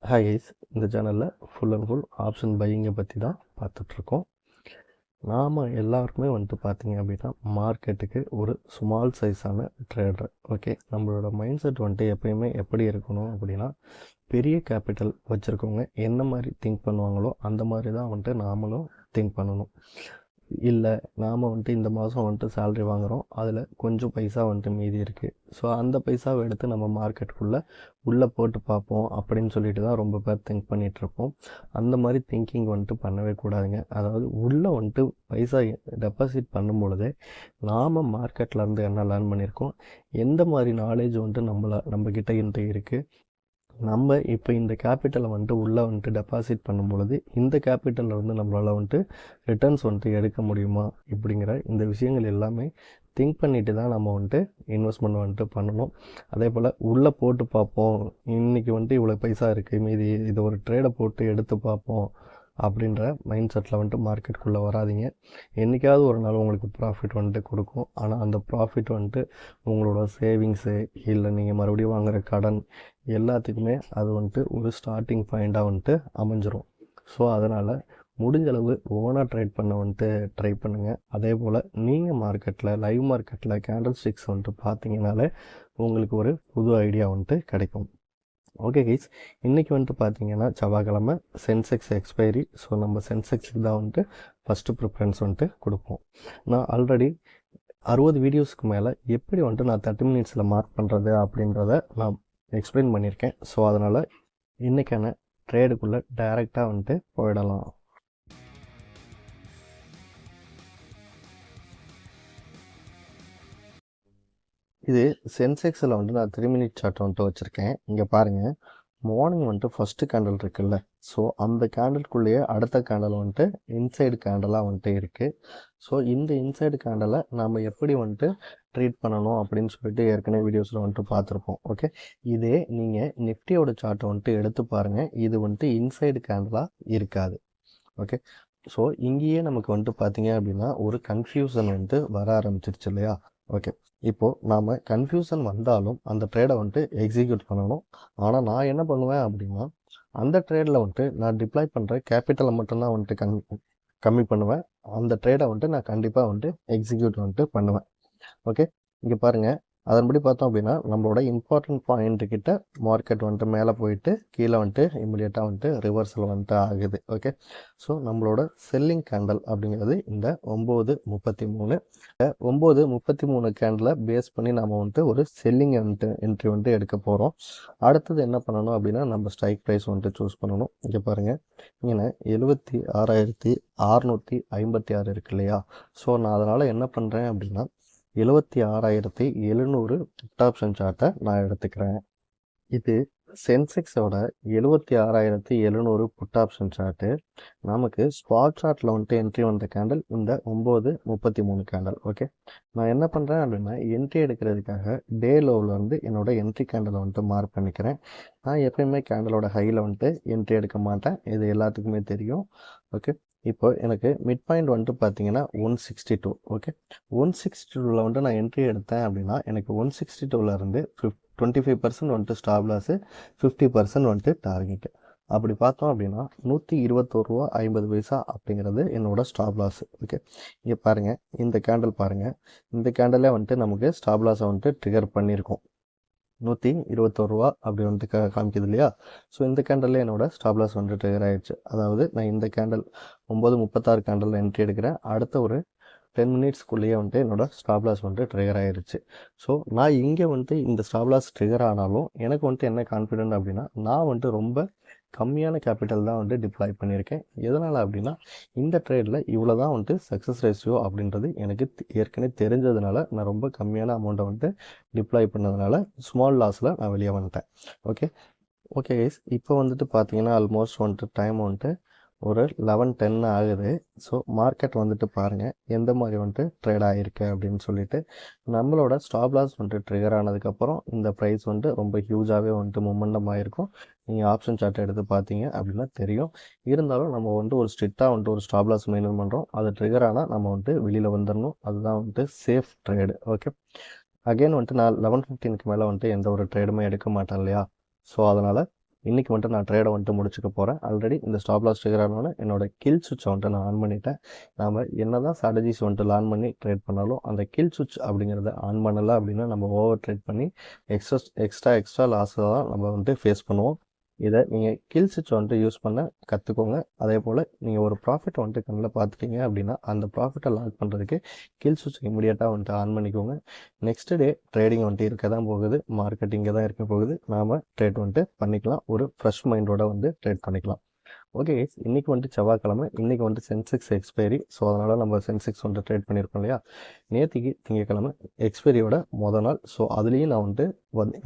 Hi guys, இந்த சேனலில் full and full option பையிங்கை பற்றி தான் பார்த்துட்ருக்கோம். நாம் எல்லாருக்குமே பார்த்தீங்க அப்படின்னா மார்க்கெட்டுக்கு ஒரு ஸ்மால் சைஸான ட்ரேடர். ஓகே, நம்மளோட மைண்ட் செட் எப்பயுமே எப்படி இருக்கணும் அப்படின்னா, பெரிய கேபிட்டல் வச்சுருக்கவங்க என்ன மாதிரி திங்க் பண்ணுவாங்களோ அந்த மாதிரி தான் நாமளும் திங்க் பண்ணணும். இல்லை நாம் இந்த மாதம் சேலரி வாங்குகிறோம், அதில் கொஞ்சம் பைசா மீதி இருக்குது, ஸோ அந்த பைசாவை எடுத்து நம்ம மார்க்கெட்டுக்குள்ளே உள்ளே போட்டு பார்ப்போம் அப்படின்னு சொல்லிட்டு தான் ரொம்ப பேர் திங்க் பண்ணிகிட்ருப்போம். அந்த மாதிரி திங்கிங் பண்ணவே கூடாதுங்க. அதாவது உள்ளே பைசா டெபாசிட் பண்ணும் பொழுதே நாம் மார்க்கெட்லேருந்து என்ன லேர்ன் பண்ணியிருக்கோம், எந்த மாதிரி நாலேஜ் நம்மக்கிட்ட இருக்குது, நம்ம இப்போ இந்த கேபிட்டலை உள்ளே டெபாசிட் பண்ணும் பொழுது இந்த கேபிட்டலில் நம்மளால் ரிட்டர்ன்ஸ் எடுக்க முடியுமா இப்படிங்கிற இந்த விஷயங்கள் எல்லாமே திங்க் பண்ணிட்டு தான் நம்ம இன்வெஸ்ட்மெண்ட் பண்ணணும். அதே போல் உள்ளே போட்டு பார்ப்போம், இன்றைக்கி இவ்வளோ பைசா இருக்குது, மீதி இதை ஒரு ட்ரேடை போட்டு எடுத்து பார்ப்போம் அப்படின்ற மைண்ட் செட்டில் மார்க்கெட்டுக்குள்ளே வராதிங்க. என்றைக்காவது ஒரு நாள் உங்களுக்கு ப்ராஃபிட் கொடுக்கும். ஆனால் அந்த ப்ராஃபிட் உங்களோட சேவிங்ஸு இல்லை நீங்கள் மறுபடியும் வாங்குகிற கடன் எல்லாத்துக்குமே அது ஒரு ஸ்டார்டிங் பாயிண்ட்டாக அமைஞ்சிரும். ஸோ அதனால் முடிஞ்சளவு ஓனாக ட்ரேட் பண்ண ட்ரை பண்ணுங்கள். அதே போல் நீங்கள் மார்க்கெட்டில் லைவ் மார்க்கெட்டில் கேண்டில் ஸ்டிக்ஸ் பார்த்தீங்கனாலே உங்களுக்கு ஒரு புது ஐடியா கிடைக்கும். ஓகே கைஸ், இன்றைக்கி பார்த்தீங்கன்னா செவ்வாய்க்கிழமை சென்செக்ஸ் எக்ஸ்பைரி. ஸோ நம்ம சென்செக்ஸுக்கு தான் ஃபஸ்ட்டு ப்ரிஃபரன்ஸ் கொடுப்போம். நான் ஆல்ரெடி 60 வீடியோஸ்க்கு மேலே எப்படி நான் 30 மினிட்ஸில் மார்க் பண்ணுறது அப்படின்றத நான் எக்ஸ்பிளைன் பண்ணியிருக்கேன். ஸோ அதனால் இன்றைக்கான ட்ரேடுக்குள்ளே டைரெக்டாக போயிடலாம். இது சென்செக்ஸில் நான் 3 மினிட் சார்ட் வச்சுருக்கேன். இங்கே பாருங்கள், மார்னிங் ஃபஸ்ட்டு கேண்டில் இருக்குல்ல, ஸோ அந்த கேண்டில்குள்ளேயே அடுத்த கேண்டில் இன்சைடு கேண்டலாக இருக்குது. ஸோ இந்த இன்சைடு கேண்டலை நம்ம எப்படி ட்ரீட் பண்ணணும் அப்படின்னு சொல்லிட்டு ஏற்கனவே வீடியோஸில் பார்த்துருப்போம். ஓகே, இதே நீங்கள் நிஃப்டியோட சார்ட்டை எடுத்து பாருங்கள், இது இன்சைடு கேண்டலாக இருக்காது. ஓகே, ஸோ இங்கேயே நமக்கு பார்த்தீங்க அப்படின்னா ஒரு கன்ஃபியூசன் வர ஆரம்பிச்சிருச்சு இல்லையா. ஓகே, இப்போது நாம் கன்ஃபியூஷன் வந்தாலும் அந்த ட்ரேடை எக்ஸிக்யூட் பண்ணணும். ஆனால் நான் என்ன பண்ணுவேன் அப்படின்னா, அந்த ட்ரேடில் நான் டிப்ளாய் பண்ணுற கேபிட்டலை மட்டும்தான் கம்மி பண்ணுவேன். அந்த ட்ரேடை நான் கண்டிப்பாக எக்ஸிக்யூட் பண்ணுவேன். ஓகே, இங்கே பாருங்கள், அதன்படி பார்த்தோம் அப்படின்னா நம்மளோட இம்பார்ட்டன்ட் பாயிண்ட் கிட்ட மார்க்கெட் மேலே போயிட்டு கீழே இமிடியேட்டாக ரிவர்சல் ஆகுது. ஓகே, ஸோ நம்மளோட செல்லிங் கேண்டல் அப்படிங்கிறது இந்த 9:33. 9:33 கேண்டலை பேஸ் பண்ணி நம்ம ஒரு செல்லிங் என்ட்ரி எடுக்க போகிறோம். அடுத்தது என்ன பண்ணணும் அப்படின்னா, நம்ம ஸ்ட்ரைக் ப்ரைஸ் சூஸ் பண்ணணும். இங்கே பாருங்கள், இங்கே 76,656 இருக்கு இல்லையா. ஸோ நான் அதனால் என்ன பண்ணுறேன் அப்படின்னா 76,700 புட் ஆப்ஷன் சார்ட்டை நான் எடுத்துக்கிறேன். இது சென்செக்ஸோட 76,700 புட் ஆப்ஷன் சார்ட்டு. நமக்கு ஸ்பாட் சார்ட்டில் என்ட்ரி வந்த கேண்டல் இந்த 9:33 கேண்டல். ஓகே, நான் என்ன பண்ணுறேன் அப்படின்னா, என்ட்ரி எடுக்கிறதுக்காக டே லோவில் என்னோட என்ட்ரி கேண்டலை மார்க் பண்ணிக்கிறேன். நான் எப்பயுமே கேண்டலோட ஹையில் என்ட்ரி எடுக்க மாட்டேன், இது எல்லாத்துக்குமே தெரியும். ஓகே, இப்போ எனக்கு மிட் பாயிண்ட் பார்த்தீங்கன்னா 162. ஓகே, 162ல் நான் என்ட்ரி எடுத்தேன் அப்படின்னா எனக்கு 162லேருந்து 25% ஸ்டாப் லாஸு, 50% டார்கெட்டு. அப்படி பார்த்தோம் அப்படின்னா 121 ரூபா 50 பைசா அப்படிங்கிறது என்னோட ஸ்டாப் லாஸ். ஓகே, இங்கே பாருங்கள், இந்த கேண்டில் பாருங்கள், இந்த கேண்டலே நமக்கு ஸ்டாப் லாஸை ட்ரிகர் பண்ணியிருக்கோம். 121 ரூபா அப்படி காமிக்குது இல்லையா. ஸோ இந்த கேண்டலில் என்னோட ஸ்டாப் லாஸ் ட்ரிகர் ஆகிடுச்சு. அதாவது நான் இந்த கேண்டல் 9:36 கேண்டலில் என்ட்ரி எடுக்கிறேன், அடுத்த ஒரு 10 மினிட்ஸ்க்குள்ளேயே என்னோட ஸ்டாப் லாஸ் ட்ரிகர் ஆகிருச்சு. ஸோ நான் இங்கே இந்த ஸ்டாப் லாஸ் ட்ரிகர் ஆனாலும் எனக்கு என்ன கான்ஃபிடென்ட் அப்படின்னா, நான் ரொம்ப கம்மியான கேபிட்டல் தான் டிப்ளாய் பண்ணியிருக்கேன். எதனால் அப்படின்னா, இந்த ட்ரேடில் இவ்வளோ தான் சக்ஸஸ் ரேஷியோ அப்படின்றது எனக்கு ஏற்கனவே தெரிஞ்சதுனால நான் ரொம்ப கம்மியான அமௌண்ட்டை டிப்ளாய் பண்ணதுனால ஸ்மால் லாஸில் நான் வெளியே வந்துட்டேன். ஓகே ஓகே கைஸ், இப்போ பார்த்தீங்கன்னா ஆல்மோஸ்ட் டைம் ஒரு 11:10 ஆகுது. ஸோ மார்க்கெட் பாருங்கள் எந்த மாதிரி ட்ரேட் ஆகிருக்கு அப்படின்னு சொல்லிட்டு. நம்மளோட ஸ்டாப் லாஸ் ட்ரிகர் ஆனதுக்கப்புறம் இந்த ப்ரைஸ் ரொம்ப ஹியூஜாகவே மூமெண்டம் ஆகிருக்கும். நீங்கள் ஆப்ஷன் சார்ட்டை எடுத்து பார்த்தீங்க அப்படின்னா தெரியும். இருந்தாலும் நம்ம ஒரு ஸ்ட்ரிக்டாக ஒரு ஸ்டாப் லாஸ் மெயின்டைன் பண்ணுறோம். அது ட்ரிகர் ஆனால் நம்ம வெளியில் வந்துடணும். அதுதான் சேஃப் ட்ரேடு. ஓகே, அகெயின் நான் 11:15க்கு மேலே எந்த ஒரு ட்ரேடுமே எடுக்க மாட்டேன் இல்லையா. ஸோ அதனால் இன்றைக்கி வந்துட்டு நான் ட்ரேடை வந்துட்டு முடிச்சுக்க போகிறேன். ஆல்ரெடி இந்த ஸ்டாப் லாஸ் ட்ரிகர் ஆனோடனே என்னோட கில் சுவிட்சை வந்துட்டு நான் ஆன் பண்ணிட்டேன். நாம் என்ன தான் ஸ்ட்ராட்டஜிஸ் வந்துட்டு லேர்ன் பண்ணி ட்ரேட் பண்ணாலும் அந்த கில் சுவிட்ச் அப்படிங்கிறத ஆன் பண்ணலை அப்படின்னா நம்ம ஓவர் ட்ரேட் பண்ணி எக்ஸ்ட்ரா லாஸை தான் நம்ம வந்துட்டு ஃபேஸ் பண்ணுவோம். இதை நீங்கள் கில் சுவிட்ச் வந்துட்டு யூஸ் பண்ண கற்றுக்கோங்க. அதே போல் நீங்கள் ஒரு ப்ராஃபிட் வந்துட்டு கண்ணில் பார்த்துட்டீங்க அப்படின்னா அந்த ப்ராஃபிட்டை லாக் பண்ணுறதுக்கு கில் சுவிட்ச் இமீடியட்டாக வந்துட்டு ஆன் பண்ணிக்கோங்க. நெக்ஸ்ட் டே ட்ரேடிங் வந்துட்டு இருக்க தான் போகுது, மார்க்கெட் இங்கே தான் இருக்க போகுது. நாம் ட்ரேட் வந்துட்டு பண்ணிக்கலாம், ஒரு ஃப்ரெஷ் மைண்டோட வந்து ட்ரேட் பண்ணிக்கலாம். ஓகே கைஸ், இன்றைக்கி வந்துட்டு செவ்வாய்க்கிழமை, இன்றைக்கி வந்துட்டு சென்செக்ஸ் எக்ஸ்பைரி. ஸோ அதனால் நம்ம சென்செக்ஸ் வந்துட்டு ட்ரேட் பண்ணியிருக்கோம் இல்லையா. நேற்றுக்கு திங்கக்கிழமை எக்ஸ்பைரியோட மொதல் நாள். ஸோ அதுலேயும் நான் வந்துட்டு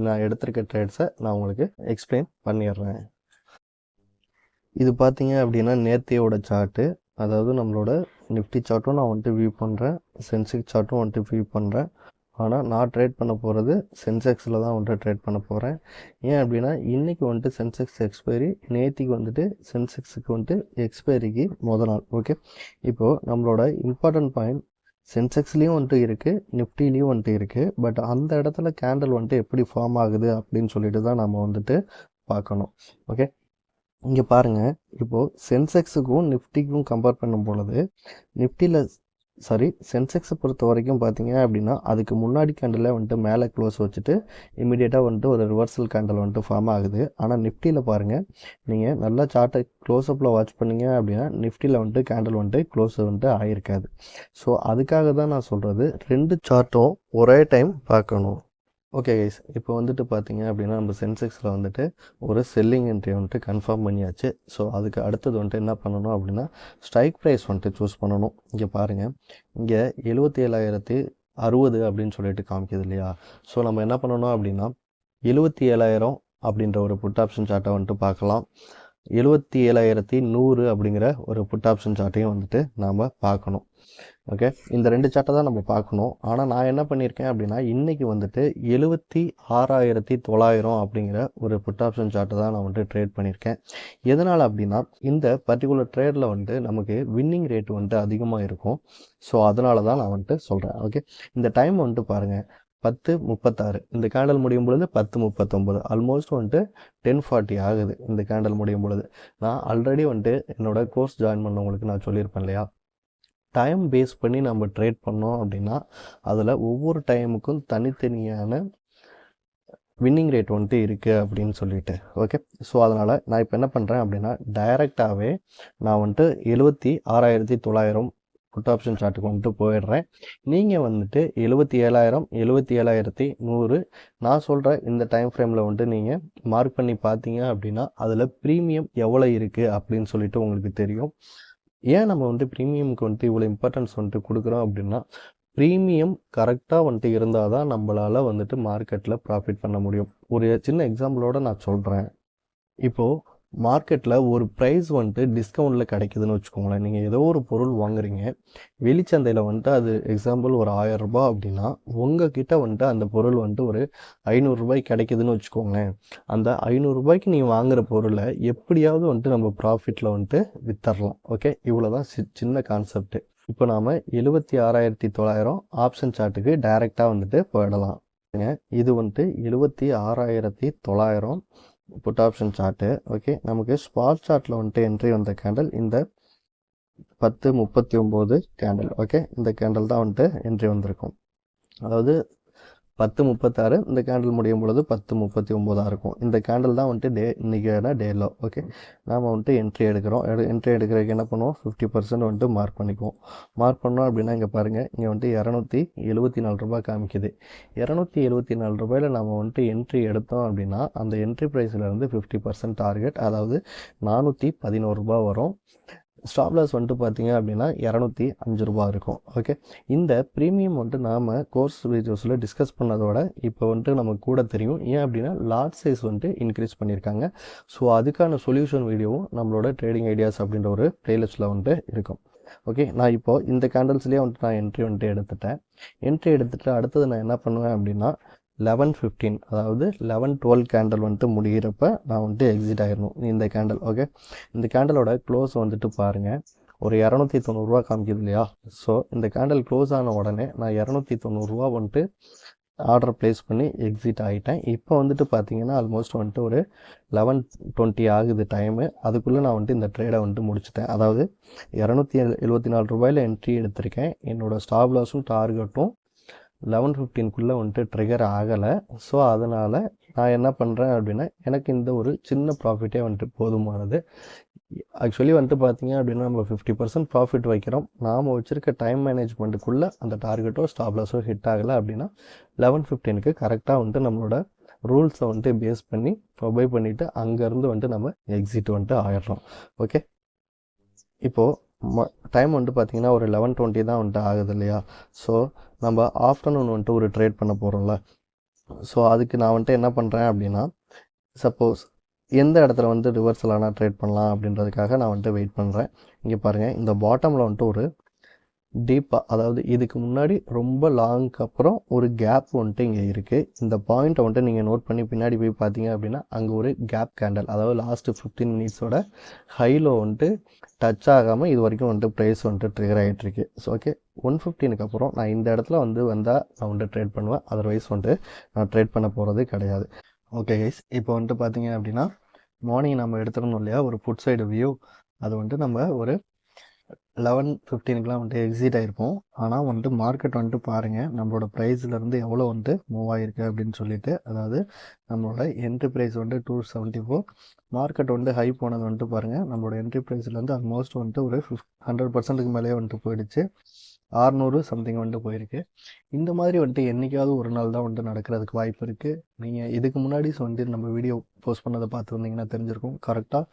நான் எடுத்திருக்க ட்ரேட்ஸை நான் உங்களுக்கு எக்ஸ்பிளைன் பண்ணிடுறேன். இது பார்த்தீங்க அப்படின்னா நேற்றையோட சார்ட்டு, அதாவது நம்மளோட நிஃப்டி சார்ட்டும் நான் வந்துட்டு வியூ பண்ணுறேன், சென்செக்ஸ் சார்ட்டும் வந்துட்டு வியூ பண்ணுறேன். ஆனால் நான் ட்ரேட் பண்ண போகிறது சென்செக்ஸில் தான் வந்துட்டு ட்ரேட் பண்ண போகிறேன். ஏன் அப்படின்னா இன்றைக்கி வந்துட்டு சென்செக்ஸ் எக்ஸ்பைரி, நேற்றுக்கு வந்துட்டு சென்செக்ஸுக்கு வந்துட்டு எக்ஸ்பைரிக்கு மொதல் நாள். ஓகே, இப்போது நம்மளோட இம்பார்ட்டன்ட் பாயிண்ட் சென்செக்ஸ்லேயும் வந்துட்டு இருக்குது, நிஃப்டிலையும் வந்துட்டு இருக்குது. பட் அந்த இடத்துல கேண்டில் வந்துட்டு எப்படி ஃபார்ம் ஆகுது அப்படின்னு சொல்லிட்டு தான் நம்ம வந்துட்டு பார்க்கணும். ஓகே, இங்கே பாருங்கள், இப்போது சென்செக்ஸுக்கும் நிஃப்டிக்கும் கம்பேர் பண்ணும் பொழுது நிஃப்டியில் சென்செக்ஸை பொறுத்த வரைக்கும் பார்த்தீங்க அப்படின்னா அதுக்கு முன்னாடி கேண்டில் வந்துட்டு மேலே க்ளோஸ் வச்சுட்டு இமீடியட்டாக வந்துட்டு ஒரு ரிவர்சல் கேண்டில் வந்துட்டு ஃபார்ம் ஆகுது. ஆனால் நிஃப்டியில் பாருங்கள், நீங்கள் நல்லா சார்ட்டை க்ளோஸ்அப்பில் வாட்ச் பண்ணிங்க அப்படின்னா நிஃப்டியில் வந்துட்டு கேண்டில் வந்துட்டு க்ளோஸ் வந்துட்டு ஆகிருக்காது. ஸோ அதுக்காக தான் நான் சொல்கிறது, 2 சார்ட்டும் ஒரே டைம் பார்க்கணும். ஓகே கைஸ், இப்போ வந்துட்டு பார்த்தீங்க அப்படின்னா நம்ம சென்செக்ஸில் வந்துட்டு ஒரு செல்லிங் என்ட்ரி வந்துட்டு கன்ஃபார்ம் பண்ணியாச்சு. ஸோ அதுக்கு அடுத்தது வந்துட்டு என்ன பண்ணணும் அப்படின்னா ஸ்ட்ரைக் ப்ரைஸ் வந்துட்டு சூஸ் பண்ணணும். இங்கே பாருங்கள், இங்கே 77,060 அப்படின்னு சொல்லிட்டு காமிக்குது இல்லையா. ஸோ நம்ம என்ன பண்ணணும் அப்படின்னா 77,000 அப்படின்ற ஒரு புட் ஆப்ஷன் சார்ட்டை வந்துட்டு பார்க்கலாம். 77,100 அப்படிங்கிற ஒரு புட் ஆப்ஷன் சார்ட்டையும் வந்துட்டு நாம் பார்க்கணும். ஓகே, இந்த 2 சார்ட்டை தான் நம்ம பார்க்கணும். ஆனால் நான் என்ன பண்ணியிருக்கேன் அப்படின்னா இன்றைக்கி வந்துட்டு 76,900 அப்படிங்கிற ஒரு புட் ஆப்ஷன் சார்ட்டை தான் நான் வந்துட்டு ட்ரேட் பண்ணியிருக்கேன். எதனால் அப்படின்னா இந்த பர்டிகுலர் ட்ரேடில் வந்துட்டு நமக்கு வின்னிங் ரேட் வந்துட்டு அதிகமாக இருக்கும். ஸோ அதனால தான் நான் வந்துட்டு சொல்கிறேன். ஓகே, இந்த டைம் வந்துட்டு பாருங்கள், 10:36. இந்த கேண்டல் முடியும் பொழுது 10:39, ஆல்மோஸ்ட் வந்துட்டு 10:40 ஆகுது இந்த கேண்டல் முடியும் பொழுது. நான் ஆல்ரெடி வந்துட்டு என்னோட கோர்ஸ் ஜாயின் பண்ணவங்களுக்கு நான் சொல்லியிருப்பேன் இல்லையா, டைம் பேஸ் பண்ணி நம்ம ட்ரேட் பண்ணோம் அப்படின்னா அதில் ஒவ்வொரு டைமுக்கும் தனித்தனியான வின்னிங் ரேட் வந்துட்டு இருக்குது அப்படின்னு சொல்லிட்டு. ஓகே, ஸோ அதனால் நான் இப்போ என்ன பண்ணுறேன் அப்படின்னா டைரெக்டாகவே நான் வந்துட்டு 76,900 புட் ஆப்ஷன் சார்ட்டுக்கு வந்துட்டு போயிடுறேன். நீங்கள் வந்துட்டு 77,000, 77,100 நான் சொல்கிற இந்த டைம் ஃப்ரேமில் வந்துட்டு நீங்கள் மார்க் பண்ணி பார்த்தீங்க அப்படின்னா அதில் ப்ரீமியம் எவ்வளோ இருக்குது அப்படின்னு சொல்லிட்டு உங்களுக்கு தெரியும். ஏன் நம்ம வந்துட்டு ப்ரீமியமுக்கு வந்துட்டு இவ்வளோ இம்பார்ட்டன்ஸ் வந்துட்டு கொடுக்குறோம் அப்படின்னா ப்ரீமியம் கரெக்டாக வந்துட்டு இருந்தால் தான் நம்மளால் வந்துட்டு மார்க்கெட்டில் ப்ராஃபிட் பண்ண முடியும். ஒரு சின்ன எக்ஸாம்பிளோட நான் சொல்கிறேன். இப்போது மார்க்கெட்டில் ஒரு ப்ரைஸ் வந்துட்டு டிஸ்கவுண்ட்டில் கிடைக்குதுன்னு வச்சுக்கோங்களேன். நீங்கள் ஏதோ ஒரு பொருள் வாங்குறீங்க, வெளிச்சந்தையில் வந்துட்டு அது எக்ஸாம்பிள் ஒரு 1000 ரூபாய் அப்படின்னா உங்ககிட்ட வந்துட்டு அந்த பொருள் வந்துட்டு ஒரு 500 ரூபாய் கிடைக்குதுன்னு வச்சுக்கோங்களேன். அந்த 500 ரூபாய்க்கு நீங்கள் வாங்குகிற பொருளை எப்படியாவது வந்துட்டு நம்ம ப்ராஃபிட்டில் வந்துட்டு வித்தரலாம். ஓகே, இவ்வளோ தான் சின்ன கான்செப்ட்டு. இப்போ நாம் 76,900 ஆப்ஷன் சார்ட்டுக்கு டைரெக்டாக வந்துட்டு போயிடலாம். இது வந்துட்டு 76,900 புட் ஆப்ஷன் சார்ட்டு. ஓகே, நமக்கு ஸ்பாட் சார்ட்டில் வந்துட்டு என்ட்ரி வந்த கேண்டல் இந்த 10:39 கேண்டல். ஓகே, இந்த கேண்டல் தான் வந்துட்டு என்ட்ரி வந்திருக்கும். அதாவது 10:36, இந்த கேண்டில் முடியும் பொழுது 10:39 இருக்கும். இந்த கேண்டில் தான் வந்துட்டு இன்றைக்கான டேலோ. ஓகே, நாம் வந்துட்டு என்ட்ரி எடுக்கிறோம். என்ட்ரி எடுக்கிறதுக்கு என்ன பண்ணுவோம், 50% வந்துட்டு மார்க் பண்ணிக்குவோம். மார்க் பண்ணோம் அப்படின்னா இங்கே பாருங்கள், இங்கே வந்துட்டு 274 ரூபாய் காமிக்குது. 274 ரூபாயில் நம்ம வந்துட்டு என்ட்ரி எடுத்தோம் அப்படின்னா அந்த என்ட்ரி ப்ரைஸில் 50% டார்கெட், அதாவது 411 ரூபாய் வரும். ஸ்டாப் லாஸ் வந்துட்டு பார்த்தீங்க அப்படின்னா 205 ரூபா இருக்கும். ஓகே, இந்த ப்ரீமியம் வந்துட்டு நாம் கோர்ஸ் வீடியோஸில் டிஸ்கஸ் பண்ணதோட இப்போ வந்துட்டு நமக்கு கூட தெரியும். ஏன் அப்படின்னா லாட் சைஸ் வந்துட்டு இன்க்ரீஸ் பண்ணியிருக்காங்க. ஸோ அதுக்கான சொல்யூஷன் வீடியோவும் நம்மளோட ட்ரேடிங் ஐடியாஸ் அப்படின்ற ஒரு பிளேலிஸ்ட்டில் வந்துட்டு இருக்கும். ஓகே, நான் இப்போது இந்த கேண்டல்ஸ்லேயே வந்துட்டு நான் என்ட்ரி வந்துட்டு எடுத்துட்டேன். என்ட்ரி எடுத்துகிட்டு அடுத்தது நான் என்ன பண்ணுவேன் அப்படின்னா 11:15, அதாவது 11:12 கேண்டல் வந்துட்டு முடிகிறப்ப நான் வந்துட்டு எக்ஸிட் ஆகிடணும் இந்த கேண்டல். ஓகே, இந்த கேண்டலோட க்ளோஸ் வந்துட்டு பாருங்கள், ஒரு 290 ரூபா காமிக்குது இல்லையா. ஸோ இந்த கேண்டல் க்ளோஸ் ஆன உடனே நான் 290 ரூபா வந்துட்டு ஆர்டர் ப்ளேஸ் பண்ணி எக்ஸிட் ஆகிட்டேன். இப்போ வந்துட்டு பார்த்தீங்கன்னா ஆல்மோஸ்ட் வந்துட்டு ஒரு 11:20 ஆகுது டைமு. அதுக்குள்ளே நான் வந்துட்டு இந்த ட்ரேடை வந்துட்டு முடிச்சிட்டேன். அதாவது $274 என்ட்ரி எடுத்திருக்கேன். என்னோடய ஸ்டாப் லாஸும் டார்கெட்டும் 11:15க்குள்ளே வந்துட்டு ட்ரிகர் ஆகலை. ஸோ அதனால் நான் என்ன பண்ணுறேன் அப்படின்னா எனக்கு இந்த ஒரு சின்ன ப்ராஃபிட்டே வந்துட்டு போதுமானது. ஆக்சுவலி வந்துட்டு பார்த்தீங்க அப்படின்னா நம்ம 50% ப்ராஃபிட் வைக்கிறோம். நாம் வச்சுருக்க டைம் மேனேஜ்மெண்ட்டுக்குள்ளே அந்த டார்கெட்டோ ஸ்டாப் லாஸோ ஹிட் ஆகலை அப்படின்னா 11:15க்கு கரெக்டாக வந்துட்டு நம்மளோட ரூல்ஸை வந்துட்டு பேஸ் பண்ணி ஒபே பண்ணிவிட்டு அங்கேருந்து வந்துட்டு நம்ம எக்ஸிட் வந்துட்டு ஆயிடுறோம். ஓகே, இப்போது டைம் வந்துட்டு பார்த்தீங்கன்னா ஒரு 11:20 தான் வந்துட்டு ஆகுது இல்லையா? ஸோ நம்ம ஆஃப்டர்நூன் வந்துட்டு ஒரு ட்ரேட் பண்ண போகிறோம்ல. ஸோ அதுக்கு நான் வந்துட்டு என்ன பண்ணுறேன் அப்படின்னா, சப்போஸ் எந்த இடத்துல வந்து ரிவர்சல் ஆனால் ட்ரேட் பண்ணலாம் அப்படின்றதுக்காக நான் வந்துட்டு வெயிட் பண்ணுறேன். இங்கே பாருங்கள், இந்த பாட்டமில் வந்துட்டு ஒரு டீப்பாக, அதாவது இதுக்கு முன்னாடி ரொம்ப லாங்க்கு அப்புறம் ஒரு கேப் வந்துட்டு இங்கே இருக்குது. இந்த பாயிண்ட்டை வந்துட்டு நீங்கள் நோட் பண்ணி பின்னாடி போய் பார்த்தீங்க அப்படின்னா அங்கே ஒரு கேப் கேண்டல், அதாவது லாஸ்ட்டு 15 மினிட்ஸோட ஹைலோ வந்துட்டு டச் ஆகாமல் இது வரைக்கும் வந்துட்டு ப்ரைஸ் வந்துட்டு ட்ரிகர் ஆகிட்டுருக்கு. ஸோ ஓகே, 1:15க்கு அப்புறம் நான் இந்த இடத்துல வந்தால் நான் வந்துட்டு ட்ரேட் பண்ணுவேன். அதர்வைஸ் வந்துட்டு நான் ட்ரேட் பண்ண போகிறது கிடையாது. ஓகே கைஸ், இப்போ வந்துட்டு பார்த்தீங்க அப்படின்னா மார்னிங் நம்ம எடுத்துடணும் இல்லையா ஒரு ஃபுட் சைடு வியூ. அது வந்துட்டு நம்ம ஒரு 11:15க்குலாம் வந்துட்டு எக்ஸிட் ஆகிருப்போம். ஆனால் வந்துட்டு மார்க்கெட் வந்துட்டு பாருங்கள் நம்மளோட ப்ரைஸ்லேருந்து எவ்வளோ வந்துட்டு மூவ் ஆகிருக்கு அப்படின்னு சொல்லிட்டு. அதாவது நம்மளோட என்ட்ரி ப்ரைஸ் வந்துட்டு 274, மார்க்கெட் வந்துட்டு ஹை போனது வந்துட்டு பாருங்கள் நம்மளோட என்ட்ரி ப்ரைஸ்லேருந்து ஆல்மோஸ்ட் வந்துட்டு ஒரு 100%க்கு மேலேயே வந்துட்டு போயிடுச்சு. 600 சம்திங் வந்துட்டு போயிருக்கு. இந்த மாதிரி வந்துட்டு என்றைக்காவது ஒரு நாள் தான் வந்துட்டு நடக்கிறதுக்கு வாய்ப்பு இருக்குது. நீங்கள் இதுக்கு முன்னாடி வந்துட்டு நம்ம வீடியோ போஸ்ட் பண்ணதை பார்த்துருந்தீங்கன்னா தெரிஞ்சிருக்கும். கரெக்டாக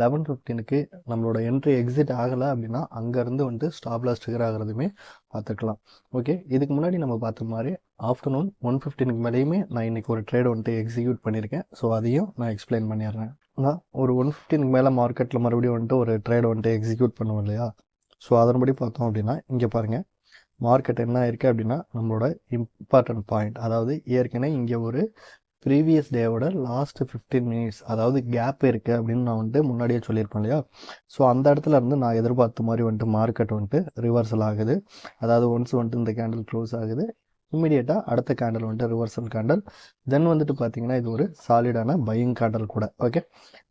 11:15க்கு நம்மளோட என்ட்ரி எக்ஸிட் ஆகலை அப்படின்னா அங்கேருந்து வந்துட்டு ஸ்டாப் லாஸ் ட்ரிகர் ஆகிறதுமே பார்த்துக்கலாம். ஓகே, இதுக்கு முன்னாடி நம்ம பார்த்த மாதிரி ஆஃப்டர்நூன் 1:15க்கு மேலேயுமே நான் இன்றைக்கி ஒரு ட்ரேட் வந்துட்டு எக்ஸிக்யூட் பண்ணியிருக்கேன். ஸோ அதையும் நான் எக்ஸ்பிளைன் பண்ணிடுறேன். நான் ஒரு 1:15க்கு மேலே மார்க்கெட்டில் மறுபடியும் வந்துட்டு ஒரு ட்ரேட் வந்துட்டு எக்ஸிக்யூட் பண்ணுவோம் இல்லையா? ஸோ அதன்படி பார்த்தோம் அப்படின்னா இங்கே பாருங்கள் மார்க்கெட் என்ன இருக்குது அப்படின்னா நம்மளோட இம்பார்ட்டன்ட் பாயிண்ட், அதாவது ஏற்கனவே இங்கே ஒரு ப்ரீவியஸ் டேவோட லாஸ்ட் 15 மினிட்ஸ் அதாவது கேப் இருக்குது அப்படின்னு நான் வந்துட்டு முன்னாடியே சொல்லியிருப்பேன் இல்லையா? ஸோ அந்த இடத்துல இருந்து நான் எதிர்பார்த்த மாதிரி வந்துட்டு மார்க்கெட் வந்துட்டு ரிவர்சல் ஆகுது. அதாவது ஒன்ஸ் வந்துட்டு இந்த கேண்டில் க்ளோஸ் ஆகுது, இம்மிடியேட்டாக அடுத்த கேண்டில் வந்துட்டு ரிவர்சல் கேண்டில். தென் வந்துட்டு பார்த்தீங்கன்னா இது ஒரு சாலிடான பையிங் கேண்டில் கூட. ஓகே,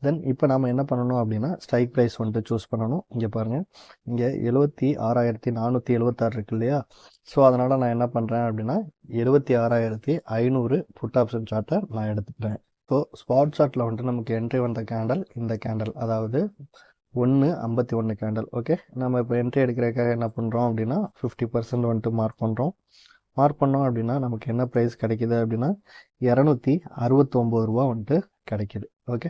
தென் இப்போ நாம் என்ன பண்ணணும் அப்படின்னா ஸ்ட்ரைக் ப்ரைஸ் வந்துட்டு சூஸ் பண்ணணும். இங்கே பாருங்கள், இங்கே 76,476 இருக்கு இல்லையா? ஸோ அதனால் நான் என்ன பண்ணுறேன் அப்படின்னா 76,500 புட் ஆப்ஷன் சார்ட்டை நான் எடுத்துக்கிறேன். ஸோ ஸ்பாட் சார்ட்டில் வந்துட்டு நமக்கு என்ட்ரி வந்த கேண்டில் இந்த கேண்டில், அதாவது 1:51 கேண்டில். ஓகே, நம்ம இப்போ என்ட்ரி எடுக்கிறதுக்காக என்ன பண்ணுறோம் அப்படின்னா 50% வந்துட்டு மார்க் பண்ணோம் அப்படின்னா நமக்கு என்ன ப்ரைஸ் கிடைக்கிது அப்படின்னா 269 ரூபா வந்துட்டு கிடைக்கிது. ஓகே,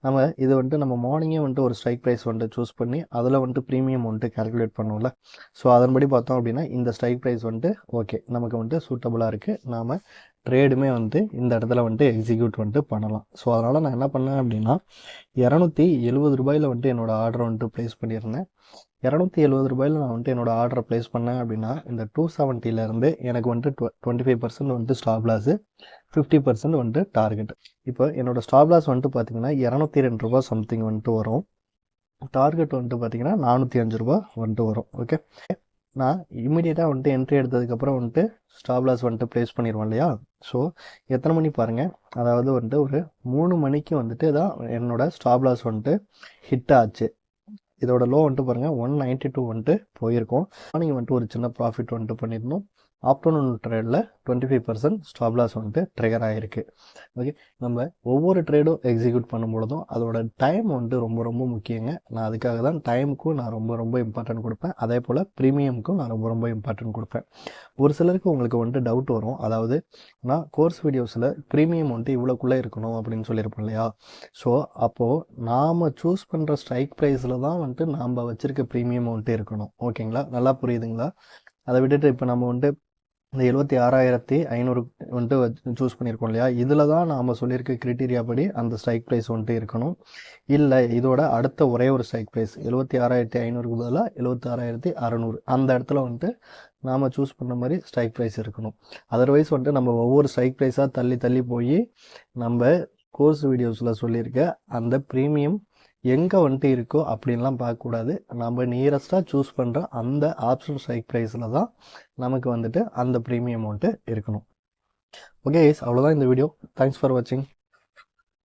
நம்ம இது வந்துட்டு நம்ம மார்னிங்கே வந்துட்டு ஒரு ஸ்ட்ரைக் ப்ரைஸ் வந்துட்டு சூஸ் பண்ணி அதில் வந்துட்டு ப்ரீமியம் வந்துட்டு கால்குலேட் பண்ணுவோம்ல. ஸோ அதன்படி பார்த்தோம் அப்படின்னா இந்த ஸ்ட்ரைக் ப்ரைஸ் வந்துட்டு ஓகே நமக்கு வந்துட்டு சூட்டபுளாக இருக்குது. நாம் ட்ரேடுமே வந்துட்டு இந்த இடத்துல வந்துட்டு எக்ஸிக்யூட் வந்துட்டு பண்ணலாம். ஸோ அதனால் நான் என்ன பண்ணேன் அப்படின்னா 270 ரூபாயில் வந்துட்டு என்னோடய ஆர்டர் வந்துட்டு ப்ளேஸ் பண்ணியிருந்தேன். 270 ரூபாயில் நான் வந்துட்டு என்னோடய ஆர்டரை ப்ளேஸ் பண்ணேன் அப்படின்னா இந்த 270லேருந்து எனக்கு வந்துட்டு 25% வந்துட்டு ஸ்டாப் லாஸு, 50% வந்துட்டு டார்கெட். இப்போ என்னோடய ஸ்டாப் லாஸ் வந்துட்டு பார்த்தீங்கன்னா 202 ரூபா சம்திங் வந்துட்டு வரும். டார்கெட் வந்துட்டு பார்த்தீங்கன்னா 405 ரூபா வந்துட்டு வரும். ஓகே, நான் இம்மிடியேட்டாக வந்துட்டு என்ட்ரி எடுத்ததுக்கப்புறம் வந்துட்டு ஸ்டாப் லாஸ் வந்துட்டு ப்ளேஸ் பண்ணிடுவோம் இல்லையா? ஸோ எத்தனை மணி பாருங்கள், அதாவது வந்துட்டு ஒரு 3 மணிக்கு வந்துட்டு தான் என்னோடய ஸ்டாப் லாஸ் வந்துட்டு ஹிட் ஆச்சு. இதோட லோ வந்துட்டு பாருங்கள் 192 வந்துட்டு போயிருக்கோம். மார்னிங் வந்துட்டு ஒரு சின்ன ப்ராஃபிட் வந்துட்டு பண்ணியிருந்தோம். ஆஃப்டர்நூன் ட்ரேடில் 25% ஸ்டாப் லாஸ் வந்துட்டு ட்ரிகர் ஆகிருக்கு. ஓகே, நம்ம ஒவ்வொரு ட்ரேடும் எக்ஸிக்யூட் பண்ணும்பொழுதும் அதோட டைம் வந்துட்டு ரொம்ப ரொம்ப முக்கியங்க. நான் அதுக்காக தான் டைமுக்கும் நான் ரொம்ப இம்பார்ட்டன்ட் கொடுப்பேன். அதே போல் ப்ரீமியமுக்கும் நான் ரொம்ப இம்பார்ட்டன்ட் கொடுப்பேன். ஒரு சிலருக்கு உங்களுக்கு வந்துட்டு டவுட் வரும், அதாவது நான் கோர்ஸ் வீடியோஸில் ப்ரீமியம் வந்துட்டு இவ்வளோக்குள்ளே இருக்கணும் அப்படின்னு சொல்லியிருப்பேன் இல்லையா? ஸோ அப்போது நாம் சூஸ் பண்ணுற ஸ்ட்ரைக் ப்ரைஸில் தான் வந்துட்டு நாம் வச்சுருக்க ப்ரீமியம் வந்துட்டு இருக்கணும். ஓகேங்களா? நல்லா புரியுதுங்களா? அதை விட்டுட்டு இப்போ நம்ம வந்துட்டு இந்த 76,500 வந்துட்டு சூஸ் பண்ணியிருக்கோம் இல்லையா? இதில் தான் நாம் சொல்லியிருக்க க்ரைட்டீரியா படி அந்த ஸ்ட்ரைக் ப்ரைஸ் வந்துட்டு இருக்கணும். இல்லை இதோட அடுத்த ஒரே ஒரு ஸ்ட்ரைக் ப்ரைஸ் 76,500க்கு பதிலாக 76,600 அந்த இடத்துல வந்துட்டு நாம் சூஸ் பண்ண மாதிரி ஸ்ட்ரைக் ப்ரைஸ் இருக்கணும். அதர்வைஸ் வந்துட்டு நம்ம ஒவ்வொரு ஸ்ட்ரைக் ப்ரைஸாக தள்ளி போய் நம்ம கோர்ஸ் வீடியோஸில் சொல்லியிருக்க அந்த ப்ரீமியம் எங்கே வந்துட்டு இருக்கோ அப்படின்லாம் பார்க்கக்கூடாது. நம்ம நியரஸ்ட்டாக சூஸ் பண்ணுற அந்த ஆப்ஷன் ஸ்ட்ரைக் ப்ரைஸில் தான் நமக்கு வந்துட்டு அந்த ப்ரீமியம் வந்துட்டு இருக்கணும். ஓகே கைஸ், அவ்வளோதான் இந்த வீடியோ. தேங்க்ஸ் ஃபார் வாட்சிங்.